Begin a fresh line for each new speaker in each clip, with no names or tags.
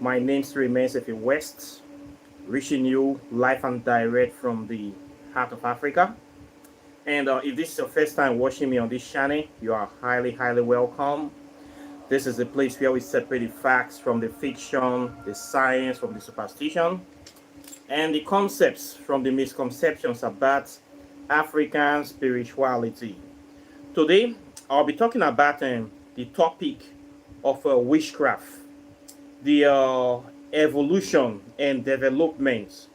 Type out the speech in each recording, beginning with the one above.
My name still remains Efe West, reaching you live and direct from the heart of Africa. And if this is your first time watching me on this channel, you are highly welcome. This is the place where we separate the facts from the fiction, the science from the superstition, and the concepts from the misconceptions about African spirituality. Today, I'll be talking about the topic of witchcraft, the evolution and development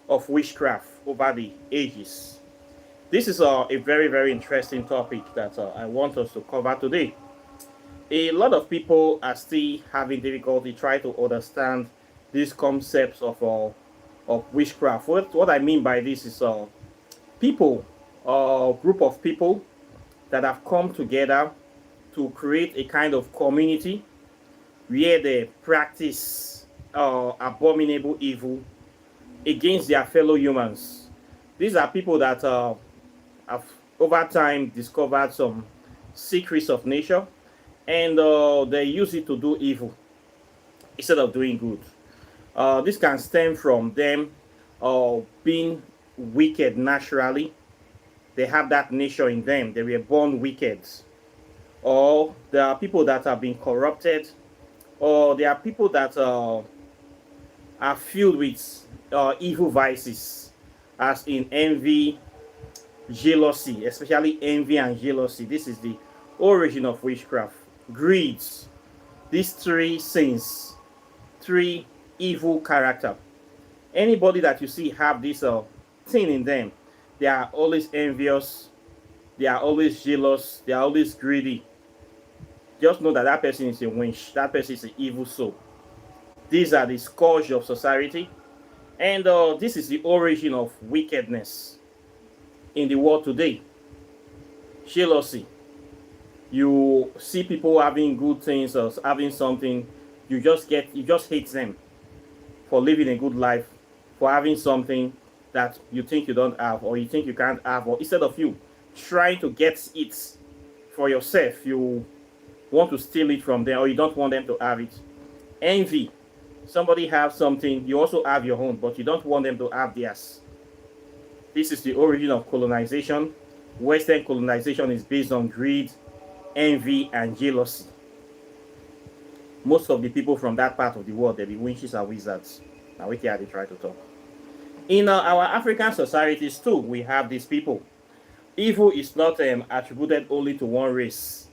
of witchcraft over the ages. This is a very interesting topic that I want us to cover today. A lot of people are still having difficulty trying to understand these concepts of witchcraft. What I mean by this is people, a group of people that have come together to create a kind of community where they practice abominable evil against their fellow humans. These are people that have over time discovered some secrets of nature, and they use it to do evil instead of doing good. This can stem from them being wicked naturally. They have that nature in them. They were born wicked. Or there are people that have been corrupted, or there are people that are filled with evil vices, as in envy, jealousy, especially envy and jealousy. This is the origin of witchcraft. Greed. These three sins, three evil character. Anybody that you see have this thing in them, they are always envious, they are always jealous, they are always greedy. Just know that that person is a witch, that person is an evil soul. These are the scourge of society, and this is the origin of wickedness in the world today. Jealousy. You see people having good things or having something, you just hate them for living a good life, for having something that you think you don't have or you think you can't have, or instead of you trying to get it for yourself, you want to steal it from them, or you don't want them to have it. Envy. Somebody have something, you also have your own, but you don't want them to have theirs. This is the origin of colonization. Western colonization is based on greed, envy, and jealousy. Most of the people from that part of the world, they be witches and wizards. Now we can try to talk. In our African societies too, we have these people. Evil is not attributed only to one race.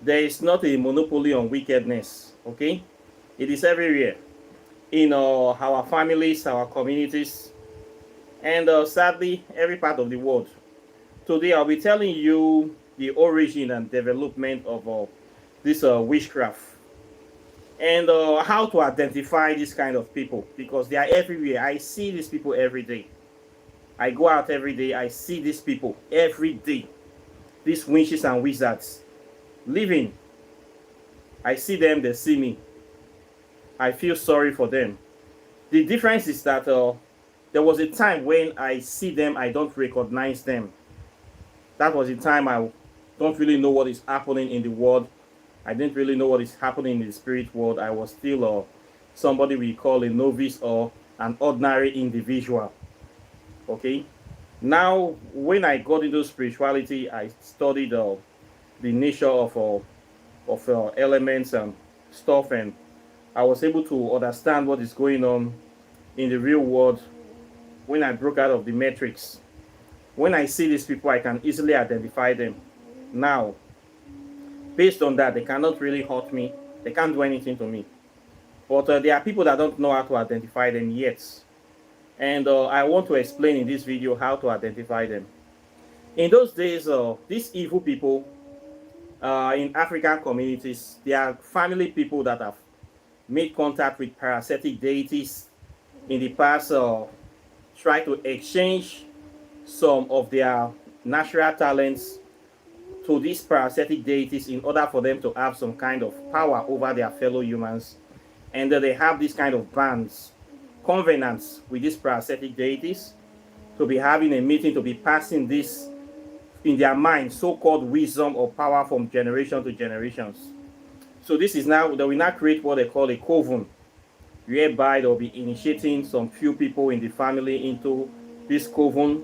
There is not a monopoly on wickedness, okay? It is everywhere. In our families, our communities, and sadly, every part of the world. Today, I'll be telling you the origin and development of this witchcraft, and how to identify this kind of people, because they are everywhere. I see these people every day. I go out every day. I see these people every day. These witches and wizards living. I see them, they see me. I feel sorry for them. The difference is that there was a time when I see them, I don't recognize them. That was the time I don't really know what is happening in the world. I didn't really know what is happening in the spirit world. I was still somebody we call a novice or an ordinary individual. Okay. Now, when I got into spirituality, I studied the nature of elements and stuff, and I was able to understand what is going on in the real world when I broke out of the matrix. When I see these people, I can easily identify them. Now, based on that, they cannot really hurt me. They can't do anything to me. But there are people that don't know how to identify them yet. And I want to explain in this video how to identify them. In those days, these evil people in African communities, they are family people that have made contact with parasitic deities in the past, try to exchange some of their natural talents to these parasitic deities in order for them to have some kind of power over their fellow humans. And they have this kind of bands, covenants with these parasitic deities, to be having a meeting, to be passing this in their mind, so-called wisdom or power from generation to generations. So this is now, they will now create what they call a coven. whereby they'll be initiating some few people in the family into this coven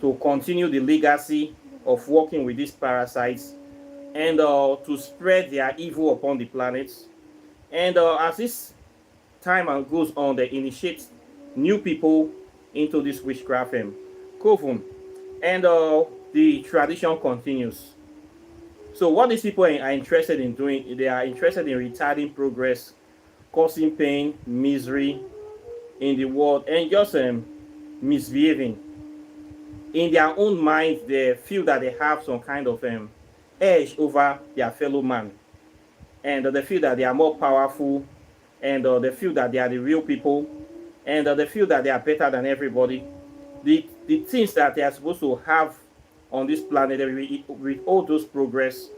to continue the legacy of working with these parasites and to spread their evil upon the planet. And as this time goes on, they initiate new people into this witchcraft coven, and the tradition continues. So what these people are interested in doing, they are interested in retarding progress, causing pain, misery in the world, and just misbehaving. In their own minds, they feel that they have some kind of edge over their fellow man, and they feel that they are more powerful, and they feel that they are the real people, and they feel that they are better than everybody. The things that they are supposed to have on this planet, they will withhold those progress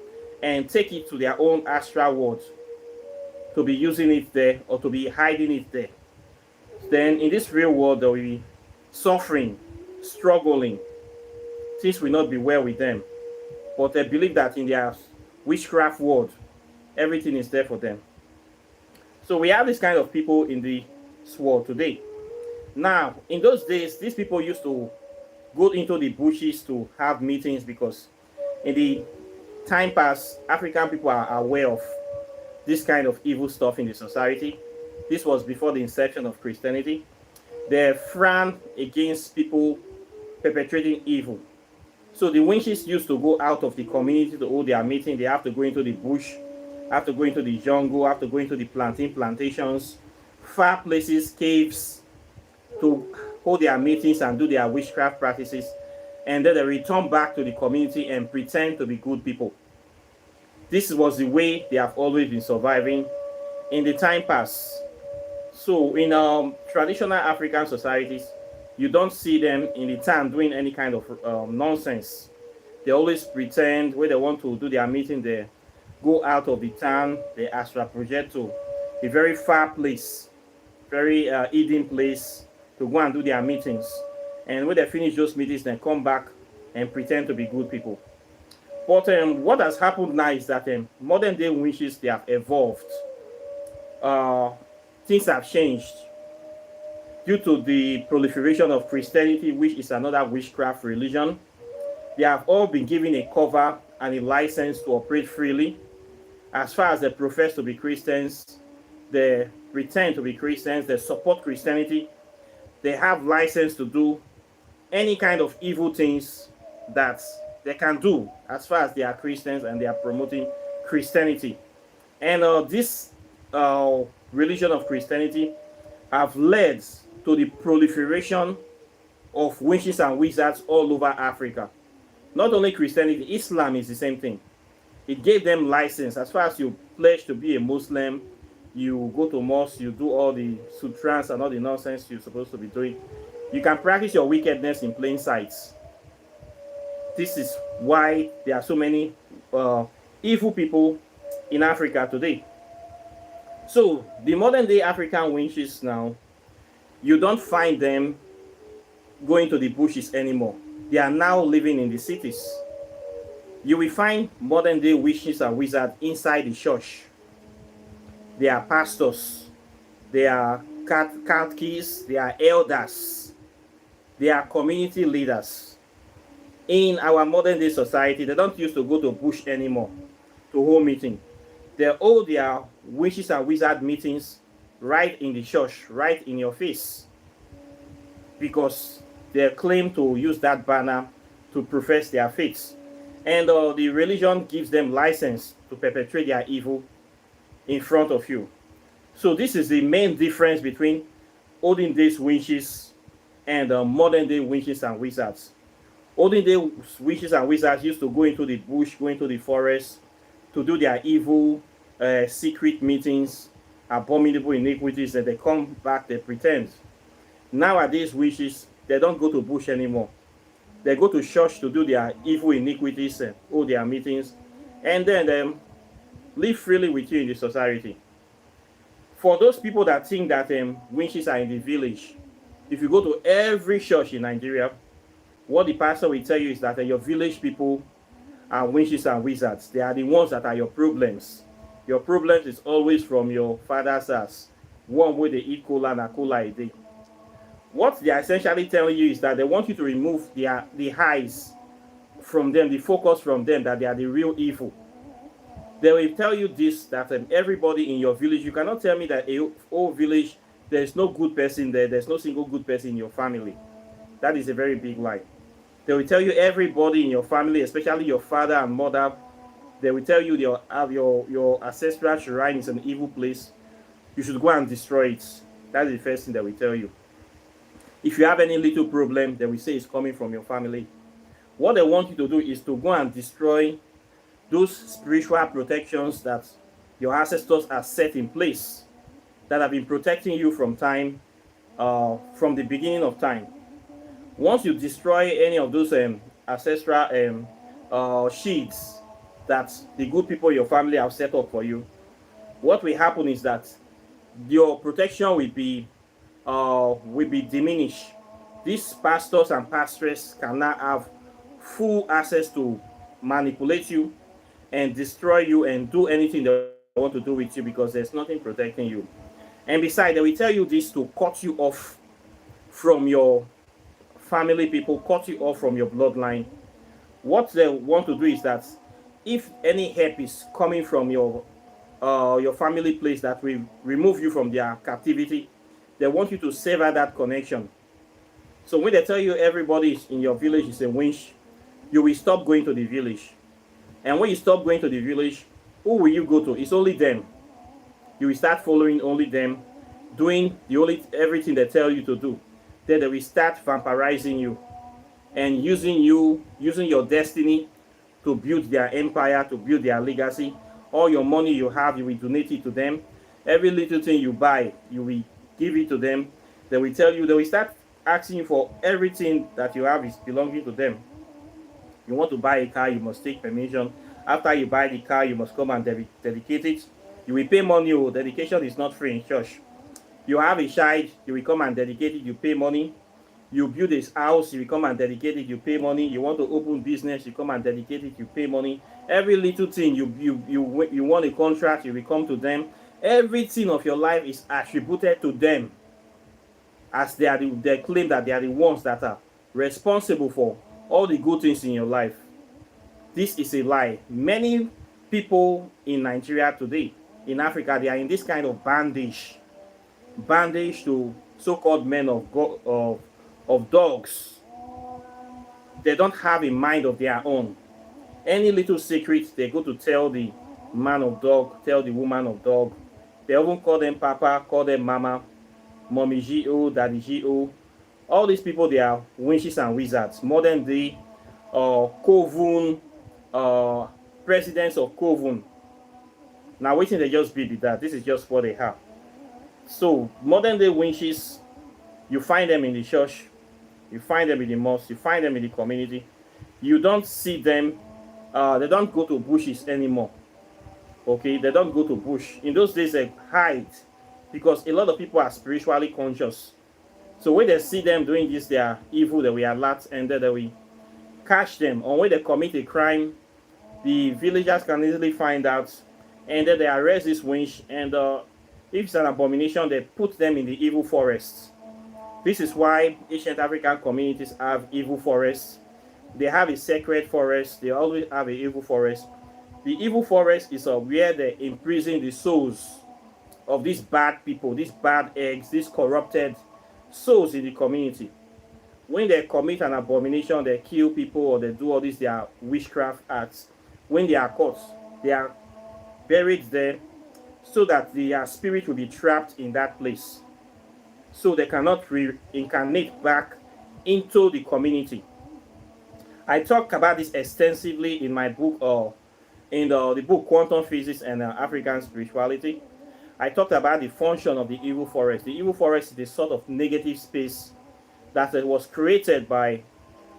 and take it to their own astral world to be using it there or to be hiding it there. Then in this real world, they will be suffering, struggling. Things will not be well with them. But they believe that in their witchcraft world, everything is there for them. So we have this kind of people in this world today. Now, in those days, these people used to go into the bushes to have meetings because in the time past, African people are aware of this kind of evil stuff in the society. This was before the inception of Christianity. They frowned against people perpetrating evil. So the witches used to go out of the community to hold their meeting. They have to go into the bush, have to go into the jungle, have to go into the plantations, far places, caves, to hold their meetings and do their witchcraft practices. And then they return back to the community and pretend to be good people. This was the way they have always been surviving in the time past. So in traditional African societies, you don't see them in the town doing any kind of nonsense. They always pretend when they want to do their meeting, they go out of the town, they astral project to a very far place, very hidden place to go and do their meetings. And when they finish those meetings, they come back and pretend to be good people. But what has happened now is that modern day witches, they have evolved. Things have changed due to the proliferation of Christianity, which is another witchcraft religion. They have all been given a cover and a license to operate freely. As far as they profess to be Christians, they pretend to be Christians, they support Christianity, they have license to do any kind of evil things that they can do as far as they are Christians and they are promoting Christianity. And this religion of Christianity have led to the proliferation of witches and wizards all over Africa. Not only Christianity, Islam is the same thing. It gave them license. As far as you pledge to be a Muslim, you go to mosque, you do all the sutras and all the nonsense you're supposed to be doing. You can practice your wickedness in plain sight. This is why there are so many evil people in Africa today. So the modern day African witches now, you don't find them going to the bushes anymore. They are now living in the cities. You will find modern day witches and wizards inside the church. They are pastors, they are catechists, they are elders, they are community leaders. In our modern day society, they don't used to go to bush anymore to hold meeting. They hold their witches and wizard meetings right in the church, right in your face, because they claim to use that banner to profess their faith. And the religion gives them license to perpetrate their evil in front of you. So this is the main difference between olden days witches and modern day witches and wizards. Olden day witches and wizards used to go into the bush, go into the forest to do their evil secret meetings, abominable iniquities, and they come back, they pretend. Nowadays witches, they don't go to bush anymore. They go to church to do their evil iniquities and hold their meetings, and then live freely with you in the society. For those people that think that witches are in the village, if you go to every church in Nigeria, what the pastor will tell you is that your village people are witches and wizards. They are the ones that are your problems. Your problems is always from your father's house. one way they eat cola and a cola a day. What they are essentially telling you is that they want you to remove the eyes from them, the focus from them, that they are the real evil. They will tell you this, that everybody in your village, you cannot tell me that a whole village, there is no good person there, there's no single good person in your family. That is a very big lie. They will tell you everybody in your family, especially your father and mother, they will tell you your ancestral shrine is an evil place. You should go and destroy it. That is the first thing they will tell you. If you have any little problem, they will say it's coming from your family. What they want you to do is to go and destroy those spiritual protections that your ancestors have set in place, that have been protecting you from time, from the beginning of time. Once you destroy any of those ancestral sheets that the good people in your family have set up for you, what will happen is that your protection will be diminished. These pastors and pastresses cannot have full access to manipulate you and destroy you and do anything they want to do with you, because there's nothing protecting you. And besides, they will tell you this to cut you off from your family people, cut you off from your bloodline. What they want to do is that if any help is coming from your family place that will remove you from their captivity, they want you to sever that connection. So when they tell you everybody in your village is a witch, you will stop going to the village. And when you stop going to the village, who will you go to? It's only them. You will start following only them, doing everything they tell you to do. Then they will start vampirizing you and using your destiny to build their empire, to build their legacy. All your money you have, you will donate it to them. Every little thing you buy, you will give it to them. They will start asking you for everything that you have is belonging to them. You want to buy a car, you must take permission. After you buy the car, you must come and dedicate it. You will pay money. Dedication is not free in church. You have a child, you will come and dedicate it, you pay money. You build this house, you will come and dedicate it, you pay money. You want to open business, you come and dedicate it, you pay money. Every little thing, you want a contract, you will come to them. Everything of your life is attributed to them, as they claim that they are the ones that are responsible for all the good things in your life. This is a lie. Many people in Nigeria today, in Africa, they are in this kind of bondage to so-called men of dogs. They don't have a mind of their own. Any little secret, they go to tell the man of dog, tell the woman of dog. They even call them papa, call them mama, mommy G.O., daddy G.O. All these people, they are witches and wizards. Modern day coven, presidents of coven. Now, waiting they just be that. This is just what they have. So, modern day witches, you find them in the church, you find them in the mosque, you find them in the community. You don't see them, they don't go to bushes anymore. Okay, they don't go to bush. In those days, they hide, because a lot of people are spiritually conscious. So when they see them doing this, they are evil, they will alert, and then they will catch them. Or when they commit a crime, the villagers can easily find out, and then they arrest this witch, and if it's an abomination, they put them in the evil forests. This is why ancient African communities have evil forests. They have a sacred forest, they always have an evil forest. The evil forest is where they imprison the souls of these bad people, these bad eggs, these corrupted souls in the community. When they commit an abomination, they kill people, or they do all these their witchcraft acts. When they are caught, they are buried there, so that their spirit will be trapped in that place, so they cannot reincarnate back into the community. I talk about this extensively in my book, in the book Quantum Physics and African Spirituality. I talked about the function of the evil forest. The evil forest is the sort of negative space that was created by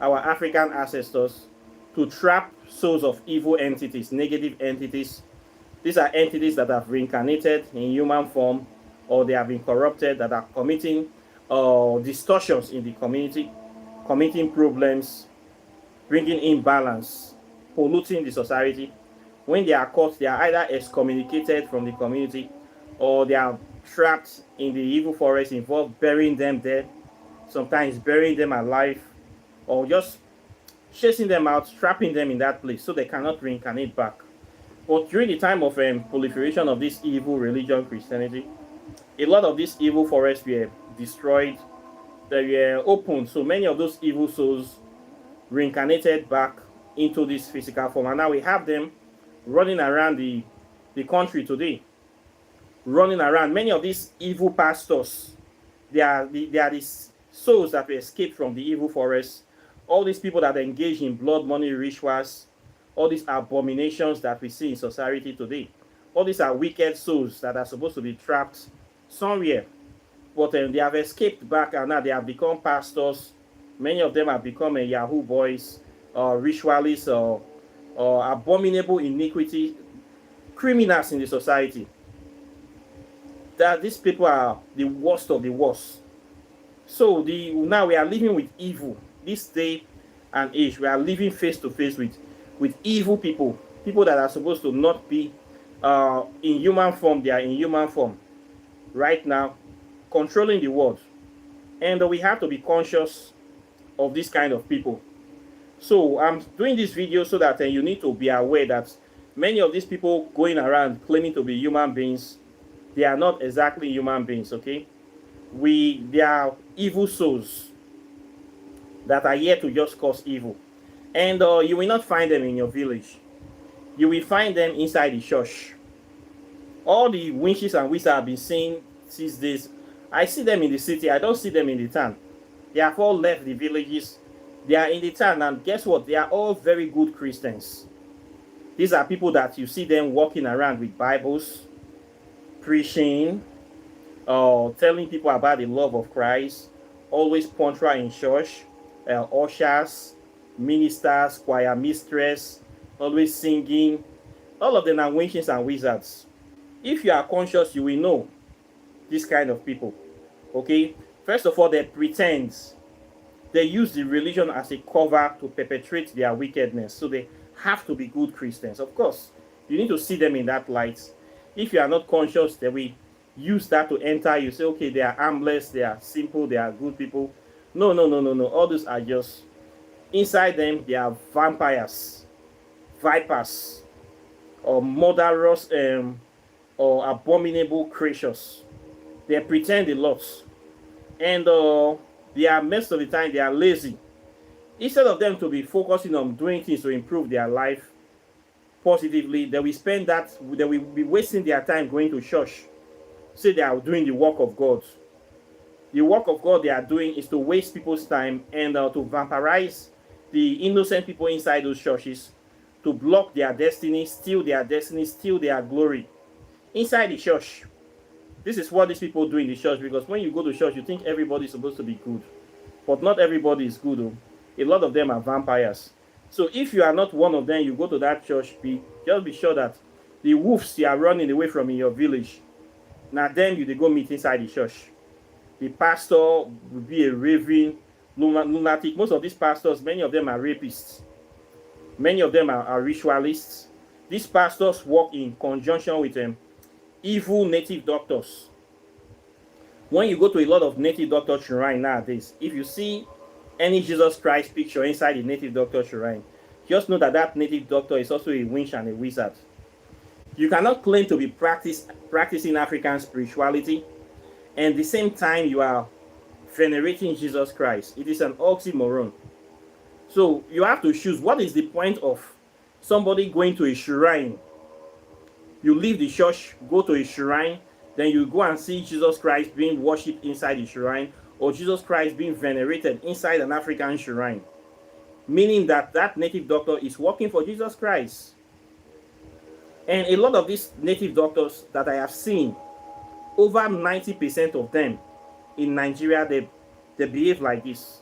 our African ancestors to trap souls of evil entities, negative entities. These are entities that have reincarnated in human form, or they have been corrupted, that are committing distortions in the community, committing problems, bringing imbalance, polluting the society. When they are caught, they are either excommunicated from the community, or they are trapped in the evil forest involve burying them dead, sometimes burying them alive, or just chasing them out, trapping them in that place so they cannot reincarnate back. But during the time of proliferation of this evil religion, Christianity, a lot of these evil forests were destroyed, they were opened, so many of those evil souls reincarnated back into this physical form. And now we have them running around the country today, running around. Many of these evil pastors, they are these souls that were escaped from the evil forest. All these people that engage in blood money rituals, all these abominations that we see in society today, all these are wicked souls that are supposed to be trapped somewhere. But they have escaped back, and now they have become pastors. Many of them have become Yahoo boys, ritualists, or abominable iniquity criminals in the society. That these people are the worst of the worst. So now we are living with evil. This day and age, we are living face to face with evil people that are supposed to not be in human form. They are in human form right now, controlling the world. And we have to be conscious of this kind of people. So I'm doing this video so that you need to be aware that many of these people going around claiming to be human beings, they are not exactly human beings, okay? They are evil souls that are here to just cause evil. And you will not find them in your village. You will find them inside the church. All the witches and wizards I've been seeing these days, I see them in the city. I don't see them in the town. They have all left the villages. They are in the town, and guess what? They are all very good Christians. These are people that you see them walking around with Bibles, preaching, telling people about the love of Christ, always punctual in church, ushers, ministers, choir mistress, always singing. All of them are witches and wizards. If you are conscious, you will know this kind of people. Okay? First of all, they pretend. They use the religion as a cover to perpetrate their wickedness. So they have to be good Christians. Of course, you need to see them in that light. If you are not conscious, they will use that to enter you. Say, okay, they are harmless, they are simple, they are good people. No. All those are just, inside them, they are vampires, vipers, or murderous, or abominable creatures. They pretend a lot. And they are, most of the time, they are lazy. Instead of them to be focusing on doing things to improve their life positively, they will be wasting their time going to church. Say they are doing the work of God. The work of God they are doing is to waste people's time and to vampirize the innocent people inside those churches, to block their destiny, steal their glory inside the church. This is what these people do in the church, because when you go to church, you think everybody is supposed to be good. But not everybody is good. Though. A lot of them are vampires. So if you are not one of them, you go to that church, just be sure that the wolves you are running away from in your village, now them they go meet inside the church. The pastor will be a raving lunatic. Most of these pastors, many of them are rapists. Many of them are ritualists. These pastors work in conjunction with evil native doctors. When you go to a lot of native doctor shrine nowadays, if you see any Jesus Christ picture inside the native doctor shrine, just know that native doctor is also a witch and a wizard. You cannot claim to be practicing African spirituality and at the same time you are venerating Jesus Christ. It is an oxymoron. So you have to choose. What is the point of somebody going to a shrine? You leave the church, go to a shrine, then you go and see Jesus Christ being worshipped inside the shrine, or Jesus Christ being venerated inside an African shrine. Meaning that native doctor is working for Jesus Christ. And a lot of these native doctors that I have seen, over 90% of them in Nigeria, they behave like this.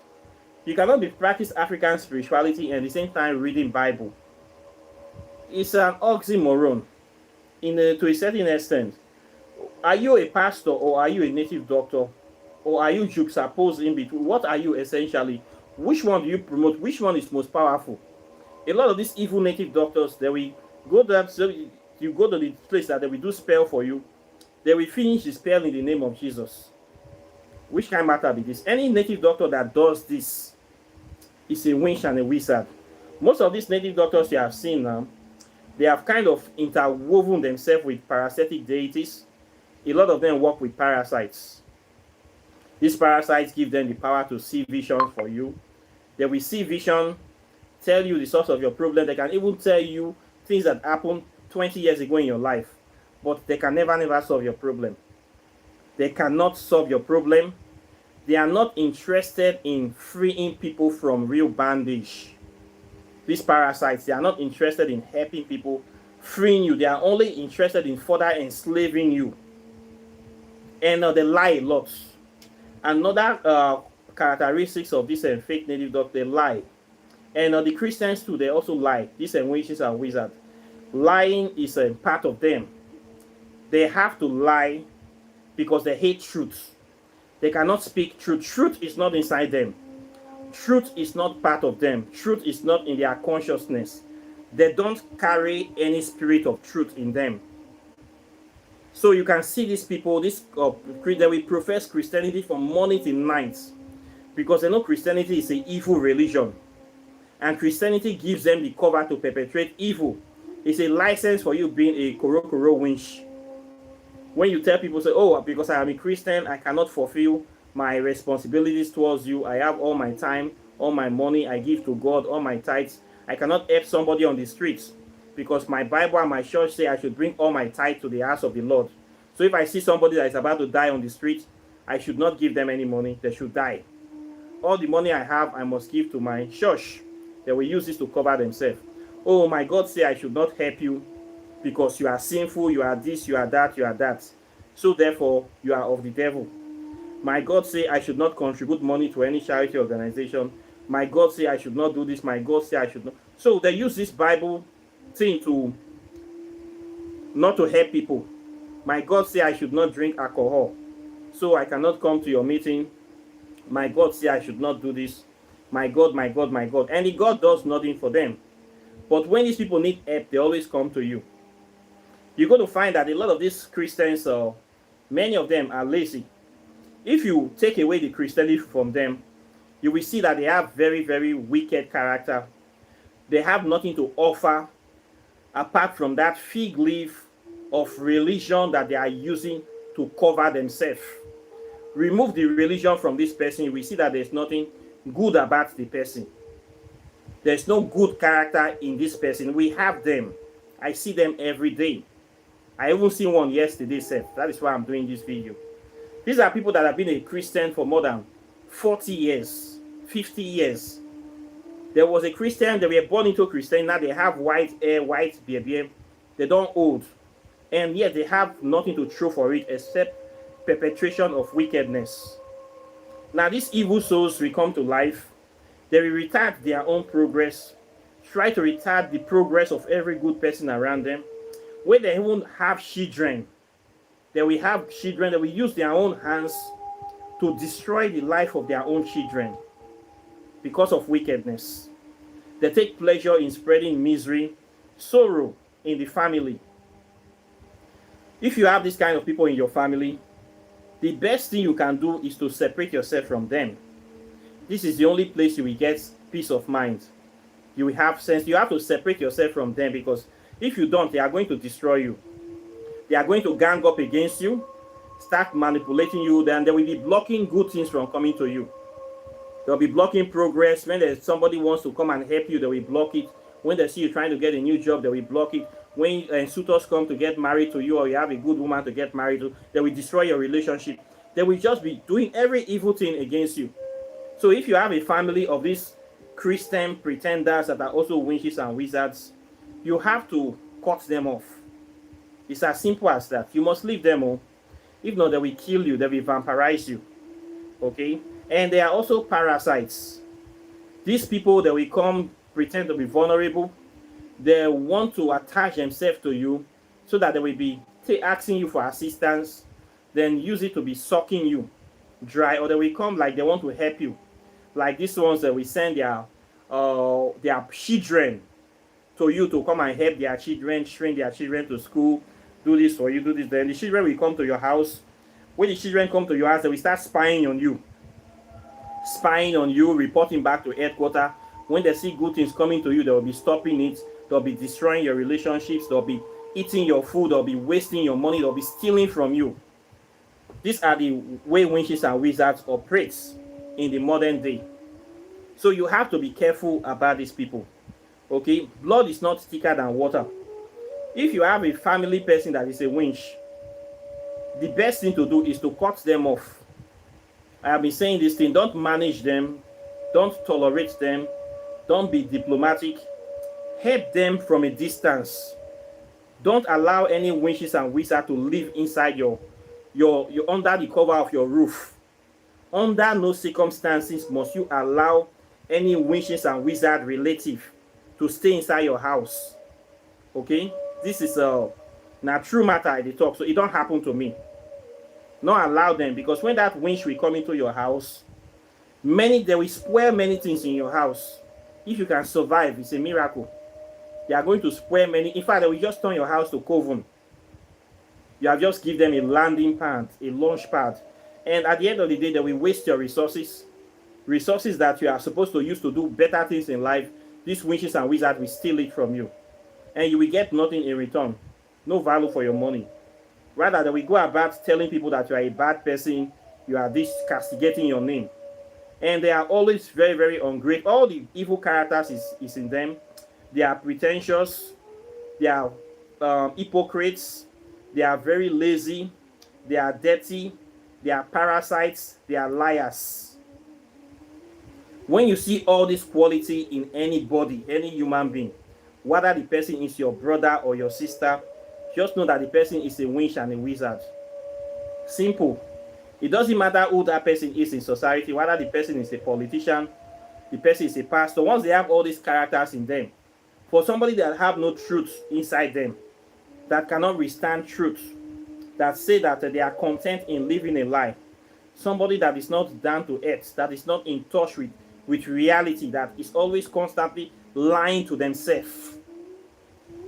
You cannot be practice African spirituality and at the same time reading Bible. It's an oxymoron to a certain extent. Are you a pastor or are you a native doctor? Or are you juxtaposed in between? What are you essentially? Which one do you promote? Which one is most powerful? A lot of these evil native doctors, they will go there, so you go to the place that they will do spell for you. They will finish the spell in the name of Jesus. Which kind of matter be this? Any native doctor that does this is a witch and a wizard. Most of these native doctors you have seen now, they have kind of interwoven themselves with parasitic deities. A lot of them work with parasites. These parasites give them the power to see vision for you. They will see vision, tell you the source of your problem. They can even tell you things that happened 20 years ago in your life. But they can never solve your problem. They cannot solve your problem. They are not interested in freeing people from real bondage. These parasites, they are not interested in helping people, freeing you. They are only interested in further enslaving you. And they lie a lot. Another characteristics of this fake native doctor, they lie. And the Christians too, they also lie. These witches and wizards. Lying is a part of them. They have to lie because they hate truth. They cannot speak truth. Truth is not inside them. Truth is not part of them. Truth is not in their consciousness. They don't carry any spirit of truth in them. So you can see these people, they will profess Christianity from morning till night because they know Christianity is an evil religion. And Christianity gives them the cover to perpetrate evil. It's a license for you being a koro winch. When you tell people, say, oh, because I am a Christian, I cannot fulfill my responsibilities towards you. I have all my time, all my money, I give to God, all my tithes. I cannot help somebody on the streets because my Bible and my church say I should bring all my tithe to the house of the Lord. So if I see somebody that is about to die on the street, I should not give them any money. They should die. All the money I have, I must give to my church. They will use this to cover themselves. Oh, my God say I should not help you because you are sinful, you are this, you are that, you are that. So therefore, you are of the devil. My God say I should not contribute money to any charity organization. My God say I should not do this. My God say I should not. So they use this Bible thing to not to help people. My God say I should not drink alcohol. So I cannot come to your meeting. My God say I should not do this. My God, my God, my God. And the God does nothing for them. But when these people need help, they always come to you. You're going to find that a lot of these Christians, many of them are lazy. If you take away the Christianity from them, you will see that they have very wicked character. They have nothing to offer apart from that fig leaf of religion that they are using to cover themselves. Remove the religion from this person, you will see that there's nothing good about the person. There's no good character in this person. We have them. I see them every day. I even seen one yesterday, sir. That is why I'm doing this video. These are people that have been a Christian for more than 40 years, 50 years. There was a Christian, they were born into Christian, now they have white hair, white beard, they don't old. And yet they have nothing to show for it except perpetration of wickedness. Now these evil souls will come to life. They will retard their own progress, try to retard the progress of every good person around them. When they even have children, they will use their own hands to destroy the life of their own children because of wickedness. They take pleasure in spreading misery, sorrow in the family. If you have this kind of people in your family, the best thing you can do is to separate yourself from them. This is the only place you will get peace of mind. You will have sense. You have to separate yourself from them because if you don't, they are going to destroy you. They are going to gang up against you, start manipulating you, then they will be blocking good things from coming to you. They'll be blocking progress. When there's somebody wants to come and help you, they will block it. When they see you trying to get a new job, they will block it. When suitors come to get married to you or you have a good woman to get married to, they will destroy your relationship. They will just be doing every evil thing against you. So if you have a family of these Christian pretenders that are also witches and wizards, you have to cut them off. It's as simple as that. You must leave them all. If not, they will kill you. They will vampirize you. Okay? And they are also parasites. These people, they will come, pretend to be vulnerable. They want to attach themselves to you so that they will be asking you for assistance, then use it to be sucking you dry, or they will come like they want to help you. Like these ones that will send their children to you to come and help their children, train their children to school, do this for you, do this. Then the children will come to your house. When the children come to your house, they will start spying on you, reporting back to headquarters. When they see good things coming to you, they will be stopping it. They'll be destroying your relationships. They'll be eating your food. They'll be wasting your money. They'll be stealing from you. These are the way witches and wizards operate in the modern day. So you have to be careful about these people. Okay, blood is not thicker than water. If you have a family person that is a witch, the best thing to do is to cut them off. I have been saying this thing: don't manage them, don't tolerate them, don't be diplomatic. Help them from a distance. Don't allow any witches and wizards to live inside your under the cover of your roof. Under no circumstances must you allow any witches and wizard relative to stay inside your house. Okay, this is a true matter I dey talk, so it don't happen to me. Not allow them, because when that witch will come into your house, they will spoil many things in your house. If you can survive, it's a miracle. They are going to spoil many. In fact, they will just turn your house to coven. You have just give them a landing pad, a launch pad, and at the end of the day, they will waste your resources that you are supposed to use to do better things in life. These witches and wizards will steal it from you, and you will get nothing in return. No value for your money. Rather, they will go about telling people that you are a bad person, you are this, castigating your name. And they are always very, very ungrateful. All the evil characters is in them. They are pretentious, they are hypocrites, they are very lazy, they are dirty, they are parasites, they are liars. When you see all this quality in anybody, any human being, whether the person is your brother or your sister, just know that the person is a witch and a wizard. Simple. It doesn't matter who that person is in society, whether the person is a politician, the person is a pastor. Once they have all these characters in them, for somebody that have no truth inside them, that cannot withstand truth, that say that they are content in living a lie, somebody that is not down to earth, that is not in touch with reality, that is always constantly lying to themselves,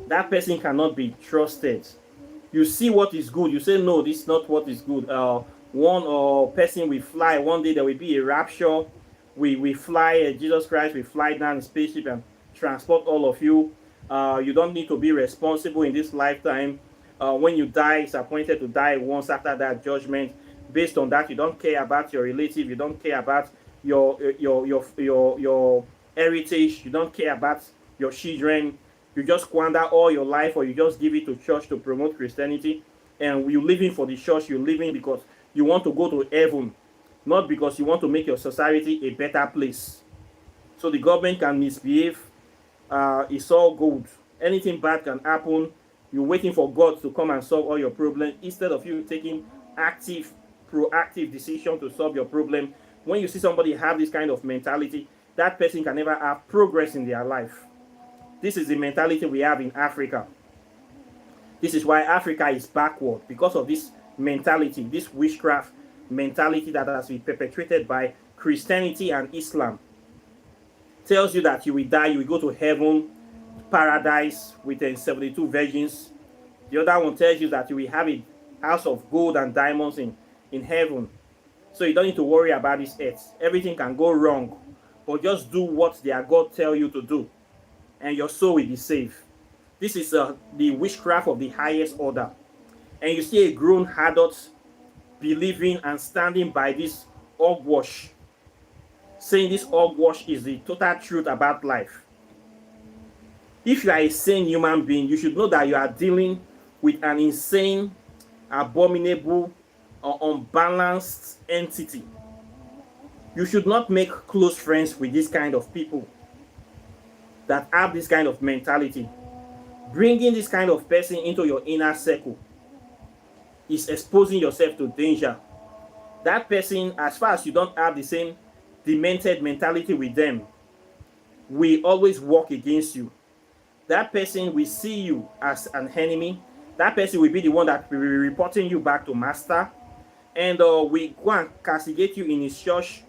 that person cannot be trusted. You see what is good, you say, no, this is not what is good. One person will fly. One day there will be a rapture. We fly, Jesus Christ will fly down a spaceship and transport all of you. You don't need to be responsible in this lifetime. When you die, it's appointed to die once. After that judgment, based on that, you don't care about your relative. You don't care about your heritage. You don't care about your children. You just squander all your life, or you just give it to church to promote Christianity. And you're living for the church. You're living because you want to go to heaven, not because you want to make your society a better place. So the government can misbehave. It's all good. Anything bad can happen. You're waiting for God to come and solve all your problems instead of you taking active, proactive decision to solve your problem. When you see somebody have this kind of mentality, that person can never have progress in their life. This is the mentality we have in Africa. This is why Africa is backward, because of this mentality, this witchcraft mentality that has been perpetrated by Christianity and Islam. Tells you that you will die, you will go to heaven, paradise with 72 virgins. The other one tells you that you will have a house of gold and diamonds in heaven. So you don't need to worry about this earth. Everything can go wrong, but just do what their God tell you to do, and your soul will be safe. This is the witchcraft of the highest order. And you see a grown adult believing and standing by this hogwash, saying this hogwash is the total truth about life. If you are a sane human being, you should know that you are dealing with an insane, abominable, or unbalanced entity. You should not make close friends with this kind of people that have this kind of mentality. Bringing this kind of person into your inner circle is exposing yourself to danger. That person, as far as you don't have the same demented mentality with them, will always work against you. That person will see you as an enemy. That person will be the one that will be reporting you back to master, and will go and castigate you in his church,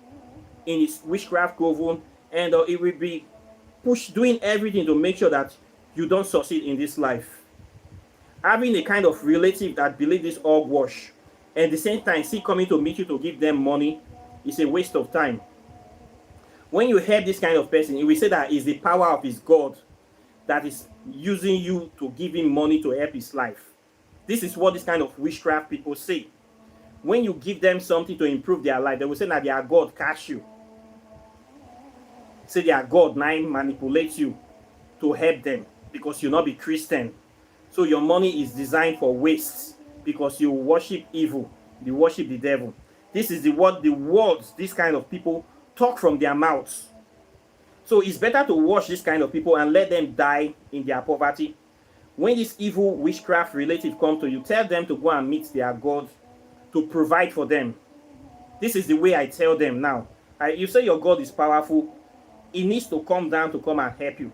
in his witchcraft coven, and it will be doing everything to make sure that you don't succeed in this life. Having a kind of relative that believe this all wash, and at the same time still coming to meet you to give them money, is a waste of time. When you help this kind of person, you will say that it's the power of his God that is using you to give him money to help his life. This is what this kind of witchcraft people say. When you give them something to improve their life, they will say that their God catch you. Say their God now manipulates you to help them because you not be Christian. So your money is designed for waste because you worship evil, you worship the devil. This is the words these kind of people talk from their mouths. So it's better to watch this kind of people and let them die in their poverty. When this evil witchcraft relative come to you, tell them to go and meet their God to provide for them. This is the way I tell them now. You say your God is powerful, he needs to come down to come and help you.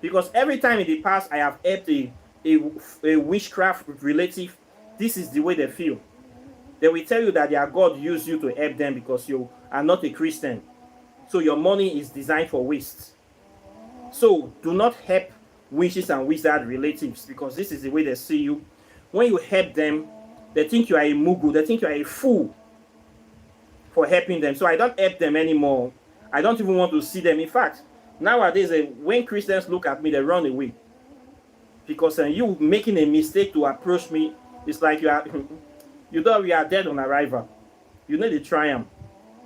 Because every time in the past I have helped a witchcraft relative, this is the way they feel. They will tell you that their God used you to help them because you are not a Christian. So your money is designed for waste. So do not help witches and wizard relatives because this is the way they see you. When you help them, they think you are a mugu. They think you are a fool for helping them. So I don't help them anymore. I don't even want to see them. In fact, nowadays, when Christians look at me, they run away. Because you making a mistake to approach me, it's like you are dead on arrival. You need to try them.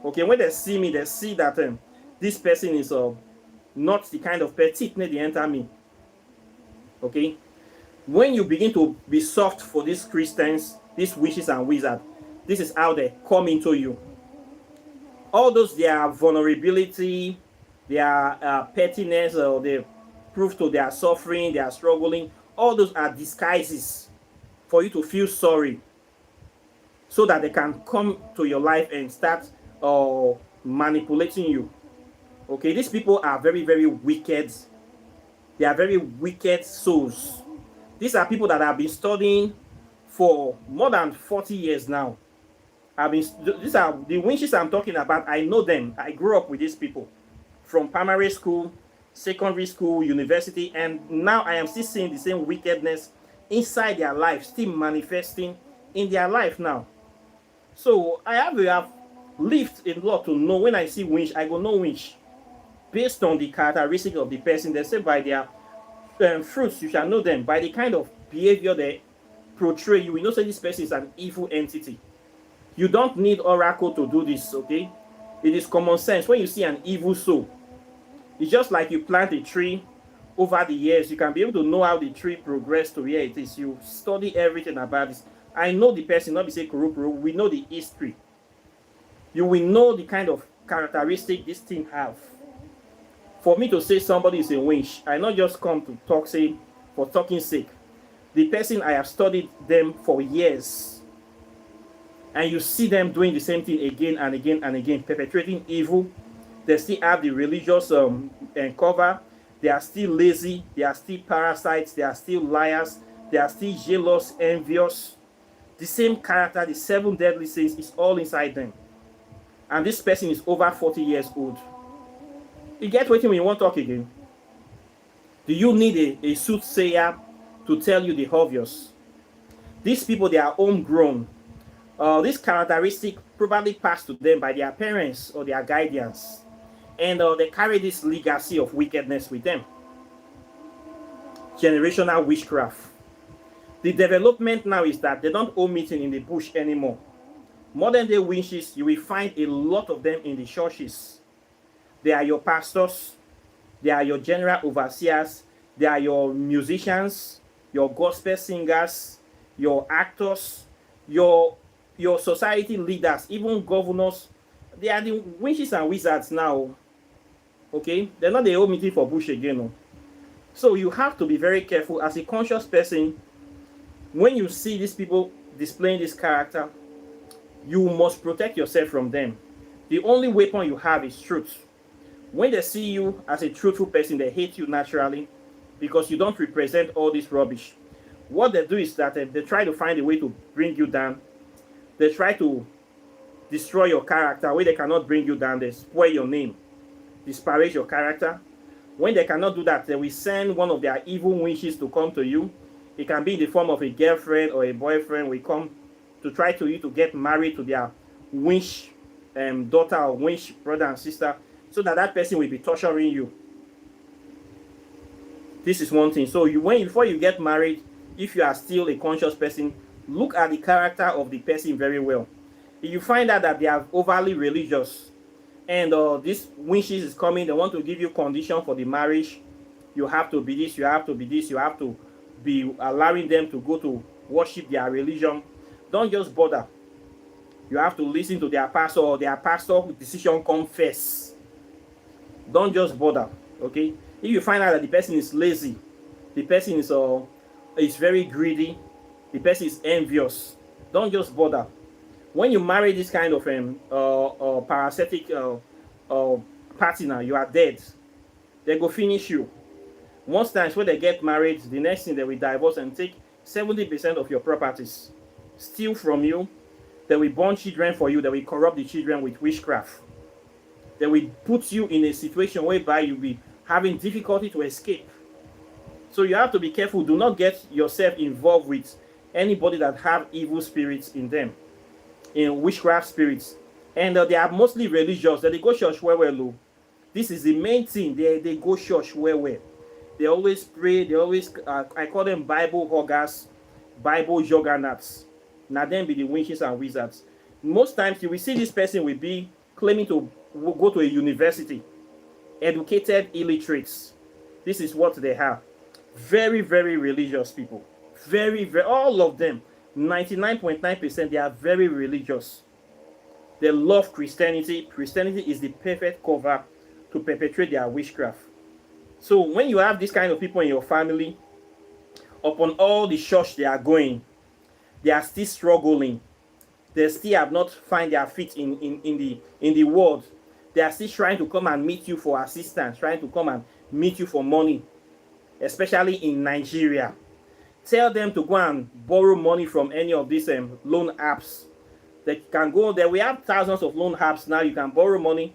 Okay, when they see me, they see that this person is not the kind of petite need they enter me. Okay, when you begin to be soft for these Christians, these witches and wizards, this is how they come into you. All those their vulnerability, their pettiness, or they prove to their suffering, they are struggling. All those are disguises for you to feel sorry, so that they can come to your life and start manipulating you. Okay, these people are very, very wicked. They are very wicked souls. These are people that have been studying for more than 40 years now. These are the witches I'm talking about. I know them. I grew up with these people from primary school, secondary school, university, and now I am still seeing the same wickedness inside their life, still manifesting in their life now. So I have lived a lot to know. When I see witch, I go know witch based on the characteristic of the person. They say by their fruits you shall know them. By the kind of behavior they portray, you will know say this person is an evil entity. You don't need oracle to do this, okay? It is common sense. When you see an evil soul, it's just like you plant a tree over the years. You can be able to know how the tree progressed to where it is. You study everything about this. I know the person, not be say kuru. We know the history. You will know the kind of characteristic this thing have. For me to say somebody is a witch, I not just come to talk, say, for talking sake. The person, I have studied them for years. And you see them doing the same thing again and again and again, perpetrating evil. They still have the religious cover. They are still lazy. They are still parasites. They are still liars. They are still jealous, envious. The same character, the 7 deadly sins is all inside them. And this person is over 40 years old. You get what you want to talk again? Do you need a soothsayer to tell you the obvious? These people, they are homegrown. This characteristic probably passed to them by their parents or their guardians. And they carry this legacy of wickedness with them. Generational witchcraft. The development now is that they don't hold meeting in the bush anymore. Modern day witches, you will find a lot of them in the churches. They are your pastors. They are your general overseers. They are your musicians, your gospel singers, your actors, your society leaders, even governors. They are the witches and wizards now. Okay? They're not the old meeting for bush again. No? So you have to be very careful as a conscious person. When you see these people displaying this character, you must protect yourself from them. The only weapon you have is truth. When they see you as a truthful person, they hate you naturally because you don't represent all this rubbish. What they do is that they try to find a way to bring you down. They try to destroy your character. Where they cannot bring you down, they spoil your name, disparage your character. When they cannot do that, they will send one of their evil witches to come to you It can be in the form of a girlfriend or a boyfriend. We come to try to you to get married to their wish daughter or wish brother and sister, so that that person will be torturing you. This is one thing. So before you get married, if you are still a conscious person, look at the character of the person very well. If you find out that they are overly religious, and this wishes is coming, they want to give you condition for the marriage. You have to be this, you have to be this, you have to be allowing them to go to worship their religion. Don't just bother. You have to listen to their pastor, or their pastor decision comes first. Don't just bother, okay? If you find out that the person is lazy, the person is very greedy, the person is envious, don't just bother. When you marry this kind of parasitic partner, you are dead. They go finish you. Most times when they get married, the next thing they will divorce and take 70% of your properties, steal from you. They will born children for you. They will corrupt the children with witchcraft. They will put you in a situation whereby you'll be having difficulty to escape. So you have to be careful. Do not get yourself involved with anybody that have evil spirits in them, in witchcraft spirits. And they are mostly religious. They go church well. This is the main thing. They go church well. They always pray. They always, I call them Bible huggers, Bible juggernauts. Now them be the witches and wizards. Most times you will see this person will be claiming to go to a university. Educated illiterates. This is what they have. Very, very religious people. Very, very, all of them, 99.9%, they are very religious. They love Christianity. Christianity is the perfect cover to perpetrate their witchcraft. So when you have this kind of people in your family, upon all the church they are going, they are still struggling. They still have not found their feet in the world. They are still trying to come and meet you for assistance, trying to come and meet you for money, especially in Nigeria. Tell them to go and borrow money from any of these loan apps. They can go there. We have thousands of loan apps now. You can borrow money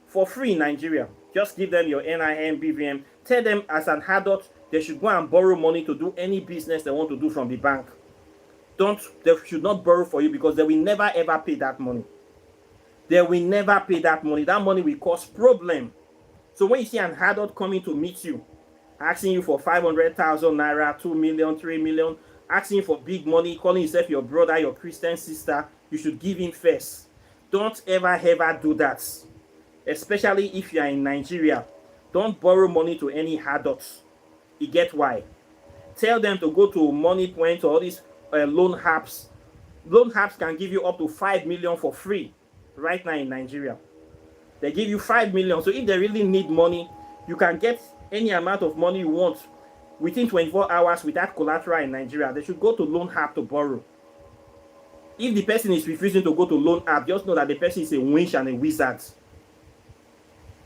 for free in Nigeria. Just give them your NIN, BVM. Tell them as an adult they should go and borrow money to do any business they want to do from the bank. They should not borrow for you, because they will never ever pay that money. They will never pay that money. That money will cause problem. So when you see an adult coming to meet you, asking you for 500,000 naira, 2 million, 3 million, asking you for big money, calling yourself your brother, your Christian sister, you should give him first. Don't ever do that. Especially if you are in Nigeria. Don't borrow money to any adults. You get why? Tell them to go to Money Point or all these loan apps. Loan apps can give you up to 5 million for free right now in Nigeria. They give you 5 million. So if they really need money, you can get any amount of money you want within 24 hours without collateral in Nigeria. They should go to loan app to borrow. If the person is refusing to go to loan app, just know that the person is a witch and a wizard.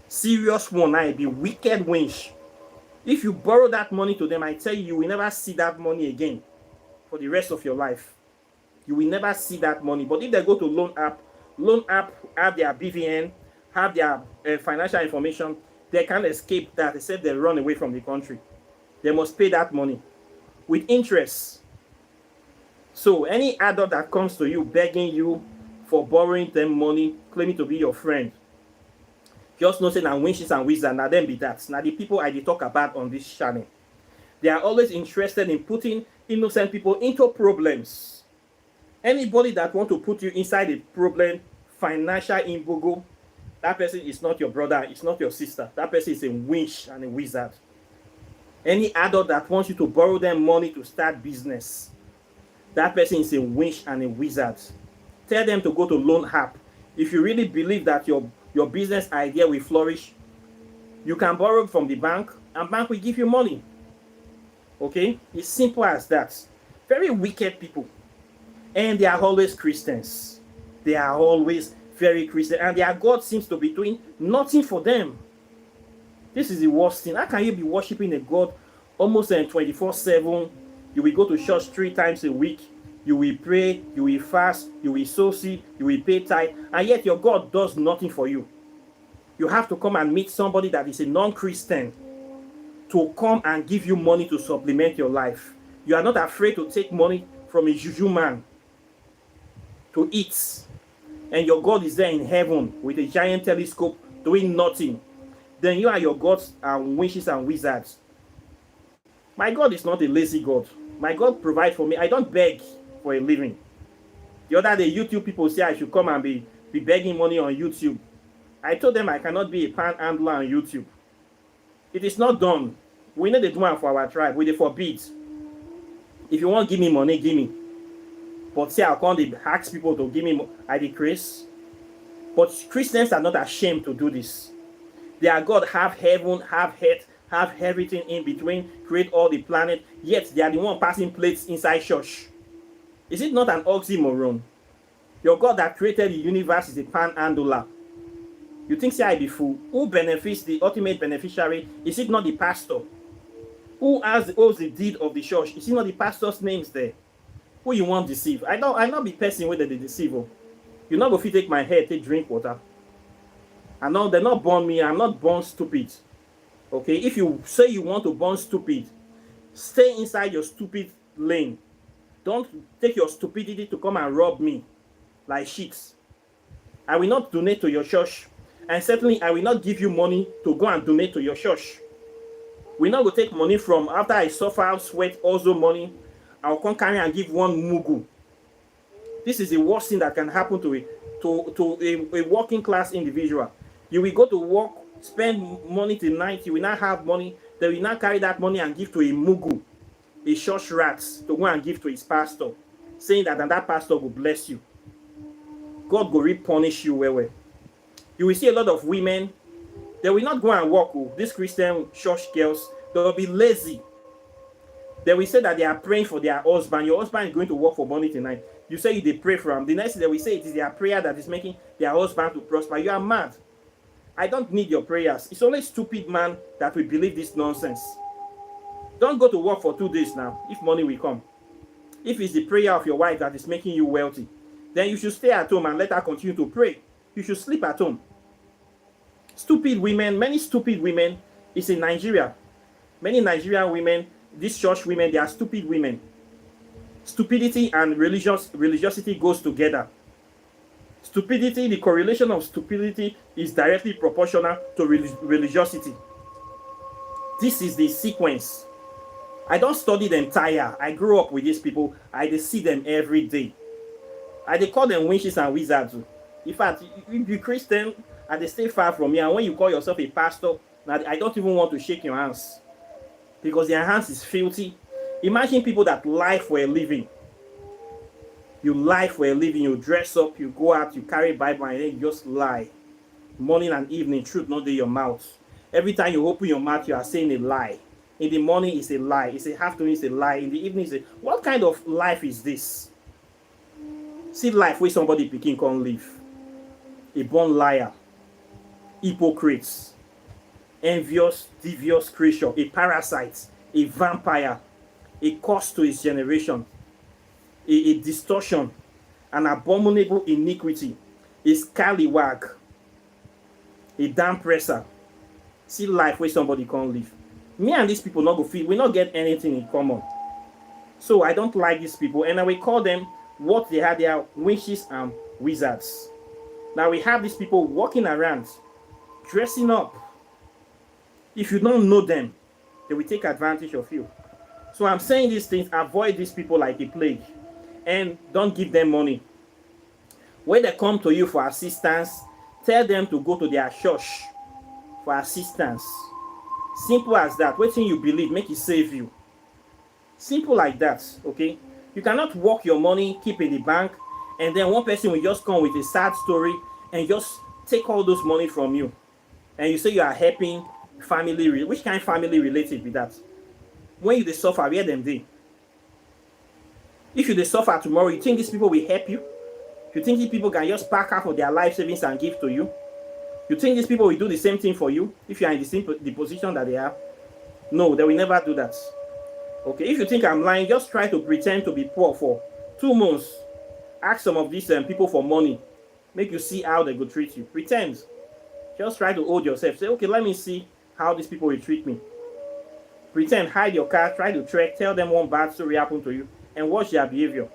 Serious one, I be wicked witch. If you borrow that money to them, I tell you, you will never see that money again for the rest of your life. You will never see that money. But if they go to loan app have their BVN, have their financial information, they can't escape that except they run away from the country. They must pay that money with interest. So any adult that comes to you begging you for borrowing them money, claiming to be your friend, just know that witches and wizards, now them be that. Now the people I talk about on this channel, they are always interested in putting innocent people into problems. Anybody that want to put you inside a problem, financial imbogo, that person is not your brother, it's not your sister. That person is a witch and a wizard. Any adult that wants you to borrow them money to start business, that person is a witch and a wizard. Tell them to go to loan app. If you really believe that your business idea will flourish, you can borrow from the bank and bank will give you money. Okay? It's simple as that. Very wicked people. And they are always Christians. They are always very Christian. And their God seems to be doing nothing for them. This is the worst thing. How can you be worshiping a God almost 24/7? You will go to church 3 times a week. You will pray, you will fast, you will sow seed, you will pay tithe, and yet your God does nothing for you. You have to come and meet somebody that is a non-Christian to come and give you money to supplement your life. You are not afraid to take money from a juju man to eat. And your God is there in heaven with a giant telescope doing nothing. Then you are your gods and witches and wizards. My God is not a lazy God. My God provides for me. I don't beg for a living. The other day, YouTube people say I should come and be begging money on YouTube. I told them I cannot be a panhandler on YouTube. It is not done. We know the one for our tribe. We dey forbid. If you want give me money, give me. But say I can't ask people to give me. I decrease. But Christians are not ashamed to do this. Their God have heaven, have earth, have everything in between, create all the planet, yet they are the one passing plates inside church. Is it not an oxymoron? Your God that created the universe is a panhandler. You think say I be fool? Who benefits the ultimate beneficiary? Is it not the pastor? Who owns the deed of the church? Is it not the pastor's names there? Who you want deceive? I not be person where they deceive. You not go fit take my head, take drink water. And no, they're not born me. I'm not born stupid. Okay, if you say you want to born stupid, stay inside your stupid lane. Don't take your stupidity to come and rob me like shit. I will not donate to your church, and certainly I will not give you money to go and donate to your church. We not go take money from after I suffer, sweat, also money. I'll come carry and give one mugu. This is the worst thing that can happen to a working class individual. You will go to work, spend money till night, you will not have money, then will not carry that money and give to a mugu, a church rat, to go and give to his pastor, saying that and that pastor will bless you. God will punish you well. You will see a lot of women, they will not go and work with these Christian church girls, they will be lazy. They will say that they are praying for their husband. Your husband is going to work for money tonight. You say they pray for him. The next day they will say it is their prayer that is making their husband to prosper. You are mad. I don't need your prayers. It's only stupid man that will believe this nonsense. Don't go to work for 2 days now if money will come. If it's the prayer of your wife that is making you wealthy, then you should stay at home and let her continue to pray. You should sleep at home. Stupid women, many stupid women is in Nigeria. Many Nigerian women, these church women, they are stupid women. Stupidity and religiosity goes together. Stupidity, the correlation of stupidity is directly proportional to religiosity. This is the sequence. I don't study them tire. I grew up with these people. I see them every day. I call them witches and wizards. In fact, if you're Christian and they stay far from me, and when you call yourself a pastor, I don't even want to shake your hands because their hands is filthy. Imagine people that lie for a living. You lie for a living, you dress up, you go out, you carry Bible, and then you just lie. Morning and evening, truth not in your mouth. Every time you open your mouth, you are saying a lie. In the morning, it's a lie. It's a afternoon, it's a lie. In the evening, it's a... What kind of life is this? See life where somebody picking can't live. A born liar. Hypocrites. Envious, devious creature. A parasite. A vampire. A curse to his generation. A distortion. An abominable iniquity. A scallywag. A damn presser. See life where somebody can't live. Me and these people not go feel, we not get anything in common. So I don't like these people, and I will call them what they are. They are witches and wizards. Now we have these people walking around, dressing up. If you don't know them, they will take advantage of you. So I'm saying these things, avoid these people like a plague, and don't give them money. When they come to you for assistance, tell them to go to their church for assistance. Simple as that. Waiting you believe, make it save you. Simple like that, okay? You cannot work your money, keep in the bank, and then one person will just come with a sad story and just take all those money from you. And you say you are helping family. Which kind of family related with that? When you suffer, where them dey? If you suffer tomorrow, you think these people will help you? You think these people can just pack half of their life savings and give to you? You think these people will do the same thing for you if you are in the position that they are? No, they will never do that. Okay, if you think I'm lying, just try to pretend to be poor for 2 months. Ask some of these people for money. Make you see how they go treat you. Pretend. Just try to hold yourself. Say, okay, let me see how these people will treat me. Pretend, hide your card, try to track, tell them one bad story happened to you, and watch their behavior.